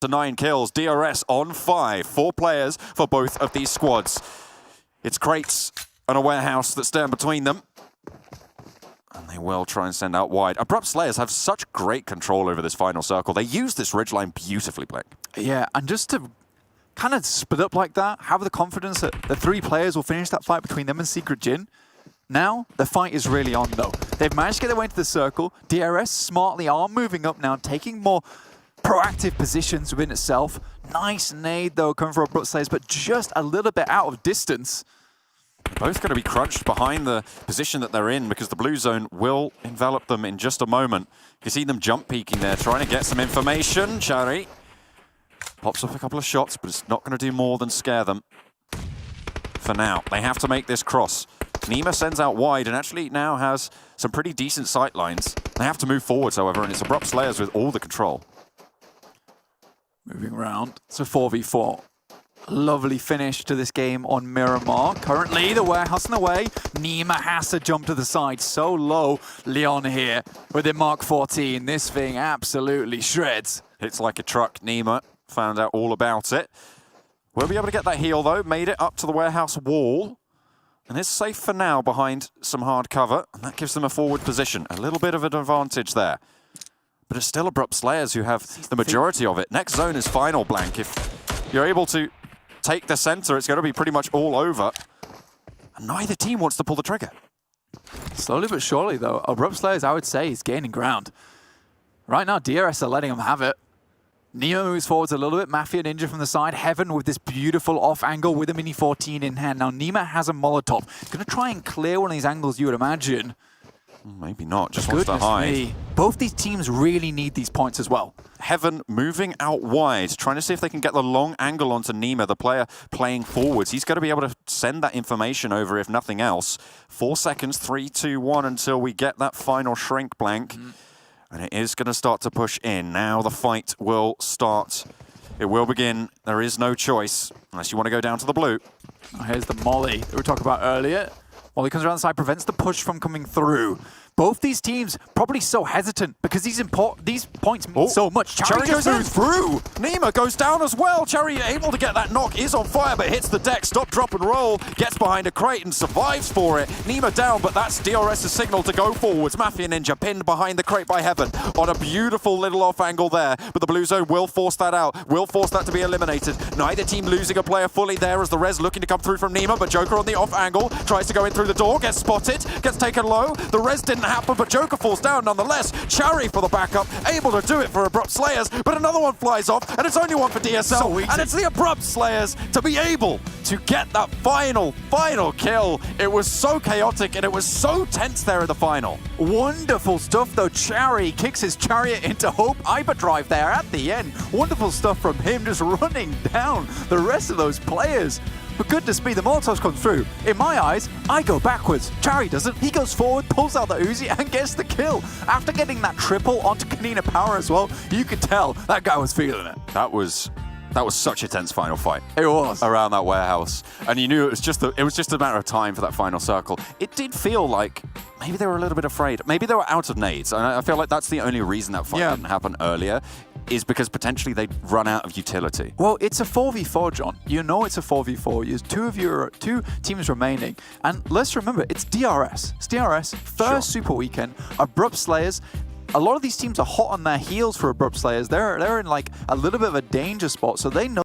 to 9 kills. DRS on 5. 4 players for both of these squads. It's Crates and a Warehouse that stand between them. And they will try and send out wide. Abrupt Slayers have such great control over this final circle. They use this ridgeline beautifully, Blake. Yeah, and just to kind of split up like that, have the confidence that the 3 players will finish that fight between them and Secret Jin. Now, the fight is really on, though. They've managed to get their way into the circle. DRS smartly are moving up now, taking more proactive positions within itself. Nice nade, though, coming from Abrupt Slayers, but just a little bit out of distance. Both going to be crunched behind the position that they're in because the blue zone will envelop them in just a moment. You see them jump peeking there, trying to get some information. Chari pops off a couple of shots, but it's not going to do more than scare them. For now, they have to make this cross. Nima sends out wide and actually now has some pretty decent sight lines. They have to move forwards, however, and it's Abrupt Slayers with all the control. Moving around, it's a 4v4. Lovely finish to this game on Miramar. Currently, the Warehouse in the way. Nima has to jump to the side. So low. Leon here with the Mark 14. This thing absolutely shreds. Hits like a truck. Nima found out all about it. We'll be able to get that heal, though. Made it up to the Warehouse wall. And it's safe for now behind some hard cover. And that gives them a forward position. A little bit of an advantage there. But it's still Abrupt Slayers who have the majority of it. Next zone is final, Blank. If you're able to take the center, it's going to be pretty much all over. And neither team wants to pull the trigger. Slowly but surely, though, Abrupt Slayers, I would say, is gaining ground. Right now, DRS are letting them have it. Neo moves forwards a little bit. Mafia Ninja from the side. Heaven with this beautiful off angle with a Mini 14 in hand. Now, Nima has a Molotov. Going to try and clear one of these angles, you would imagine. Maybe not, just wants to hide. Me. Both these teams really need these points as well. Heaven moving out wide, trying to see if they can get the long angle onto Nima, the player playing forwards. He's going to be able to send that information over, if nothing else. 4 seconds, 3, 2, 1, until we get that final shrink, Blank. And it is going to start to push in. Now the fight will start. It will begin. There is no choice, unless you want to go down to the blue. Oh, here's the Molly that we talked about earlier. Molly comes around the side, prevents the push from coming through. Both these teams probably so hesitant because these points mean so much. Cherry goes through. Nima goes down as well. Cherry able to get that knock, is on fire, but hits the deck. Stop, drop, and roll. Gets behind a crate and survives for it. Nima down, but that's DRS's signal to go forwards. Mafia Ninja pinned behind the crate by Heaven on a beautiful little off angle there. But the blue zone will force that out. Will force that to be eliminated. Neither team losing a player fully there as the res looking to come through from Nima, but Joker on the off angle. Tries to go in through the door. Gets spotted. Gets taken low. The res didn't happen, but Joker falls down nonetheless. Chari for the backup, able to do it for Abrupt Slayers, but another one flies off, and it's only one for DSL, and it's the Abrupt Slayers to be able to get that final kill. It was so chaotic, and it was so tense there in the final. Wonderful stuff, though. Chari kicks his chariot into Hope Hyperdrive there at the end. Wonderful stuff from him, just running down the rest of those players. But goodness me, the Molotovs come through. In my eyes, I go backwards. Chari doesn't. He goes forward, pulls out the Uzi, and gets the kill. After getting that triple onto Kanina Power as well, you could tell that guy was feeling it. That was such a tense final fight. It was. Around that Warehouse. And you knew it was just a matter of time for that final circle. It did feel like maybe they were a little bit afraid. Maybe they were out of nades. And I feel like that's the only reason that fight didn't happen earlier, is because potentially they'd run out of utility. Well, it's a 4v4, John. You know it's a 4v4. There's two teams remaining. And let's remember, it's DRS. It's DRS, first Super Weekend, Abrupt Slayers. A lot of these teams are hot on their heels for Abrupt Slayers. They're in like a little bit of a danger spot, so they know